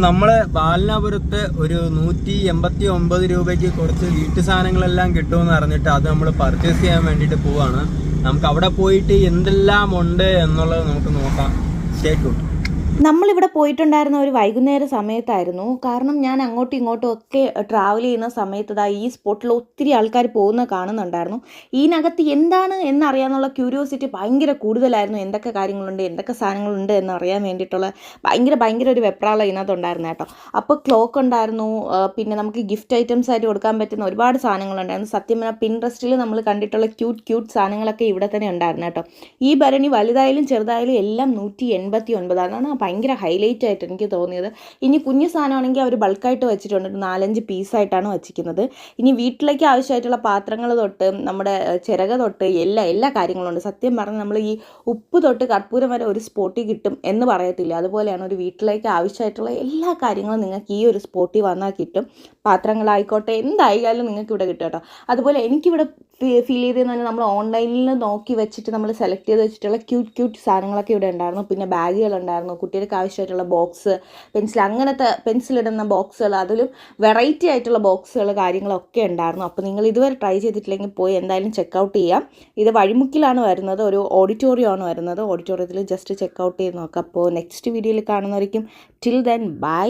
നമ്മള് ബാലനാപുരത്ത് ഒരു 189 രൂപയ്ക്ക് കുറച്ച് വീട്ടു സാധനങ്ങളെല്ലാം കിട്ടുമെന്ന് അറിഞ്ഞിട്ട് അത് നമ്മൾ പർച്ചേസ് ചെയ്യാൻ വേണ്ടിയിട്ട് പോവാണ്. നമുക്ക് അവിടെ പോയിട്ട് എന്തെല്ലാം ഉണ്ട് എന്നുള്ളത് നമുക്ക് നോക്കാം. Stay tuned. നമ്മളിവിടെ പോയിട്ടുണ്ടായിരുന്ന ഒരു വൈകുന്നേര സമയത്തായിരുന്നു. കാരണം ഞാൻ അങ്ങോട്ടും ഇങ്ങോട്ടും ഒക്കെ ട്രാവൽ ചെയ്യുന്ന സമയത്ത് ഈ സ്പോട്ടിൽ ഒത്തിരി ആൾക്കാർ പോകുന്ന കാണുന്നുണ്ടായിരുന്നു. ഇതിനകത്ത് എന്താണ് എന്നറിയാനുള്ള ക്യൂരിയോസിറ്റി ഭയങ്കര കൂടുതലായിരുന്നു. എന്തൊക്കെ കാര്യങ്ങളുണ്ട്, എന്തൊക്കെ സാധനങ്ങളുണ്ട് എന്നറിയാൻ വേണ്ടിയിട്ടുള്ള ഭയങ്കര ഒരു വെപ്രാളം ഇതിനകത്തുണ്ടായിരുന്നു കേട്ടോ. അപ്പോൾ ക്ലോക്ക് ഉണ്ടായിരുന്നു, പിന്നെ നമുക്ക് ഗിഫ്റ്റ് ഐറ്റംസ് ആയിട്ട് കൊടുക്കാൻ പറ്റുന്ന ഒരുപാട് സാധനങ്ങളുണ്ടായിരുന്നു. സത്യം പറഞ്ഞാൽ പിൻട്രസ്റ്റിൽ നമ്മൾ കണ്ടിട്ടുള്ള ക്യൂട്ട് സാധനങ്ങളൊക്കെ ഇവിടെ തന്നെ ഉണ്ടായിരുന്നു കേട്ടോ. ഈ ഭരണി വലുതായാലും ചെറുതായാലും എല്ലാം 189. അതാണ് ഭയങ്കര ഹൈലൈറ്റ് ആയിട്ട് എനിക്ക് തോന്നിയത്. ഇനി കുഞ്ഞു സാധനമാണെങ്കിൽ അവർ ബൾക്കായിട്ട് വെച്ചിട്ടുണ്ട്, 4-5 പീസായിട്ടാണ് വച്ചിരിക്കുന്നത്. ഇനി വീട്ടിലേക്ക് ആവശ്യമായിട്ടുള്ള പാത്രങ്ങൾ തൊട്ട് നമ്മുടെ ചിരക തൊട്ട് എല്ലാ കാര്യങ്ങളുണ്ട്. സത്യം പറഞ്ഞാൽ നമ്മൾ ഈ ഉപ്പ് തൊട്ട് കർപ്പൂരം വരെ ഒരു സ്പോട്ടിൽ കിട്ടും എന്ന് പറയത്തില്ല, അതുപോലെയാണ് ഒരു വീട്ടിലേക്ക് ആവശ്യമായിട്ടുള്ള എല്ലാ കാര്യങ്ങളും നിങ്ങൾക്ക് ഈ ഒരു സ്പോട്ടിൽ വന്നാൽ കിട്ടും. പാത്രങ്ങളായിക്കോട്ടെ എന്തായാലും നിങ്ങൾക്ക് ഇവിടെ കിട്ടും കേട്ടോ. അതുപോലെ എനിക്കിവിടെ ഫീൽ ചെയ്തതെന്ന് പറഞ്ഞാൽ നമ്മൾ ഓൺലൈനിൽ നോക്കി വെച്ചിട്ട് നമ്മൾ സെലക്ട് ചെയ്ത് വെച്ചിട്ടുള്ള ക്യൂട്ട് സാധനങ്ങളൊക്കെ ഇവിടെ ഉണ്ടായിരുന്നു. പിന്നെ ബാഗുകളുണ്ടായിരുന്നു, കുട്ടികൾക്ക് ആവശ്യമായിട്ടുള്ള ബോക്സ്, അങ്ങനത്തെ പെൻസിലിടുന്ന ബോക്സുകൾ, അതിലും വെറൈറ്റി ആയിട്ടുള്ള ബോക്സുകൾ കാര്യങ്ങളൊക്കെ ഉണ്ടായിരുന്നു. അപ്പോൾ നിങ്ങൾ ഇതുവരെ ട്രൈ ചെയ്തിട്ടില്ലെങ്കിൽ പോയി എന്തായാലും ചെക്കൗട്ട് ചെയ്യാം. ഇത് വഴിമുക്കിലാണ് വരുന്നത്, ഒരു ഓഡിറ്റോറിയമാണ് വരുന്നത്. ഓഡിറ്റോറിയത്തിൽ ജസ്റ്റ് ചെക്കൗട്ട് ചെയ്ത് നോക്കാം. അപ്പോൾ നെക്സ്റ്റ് വീഡിയോയിൽ കാണുന്നവരിക്കും ടിൽ ദെൻ ബൈ.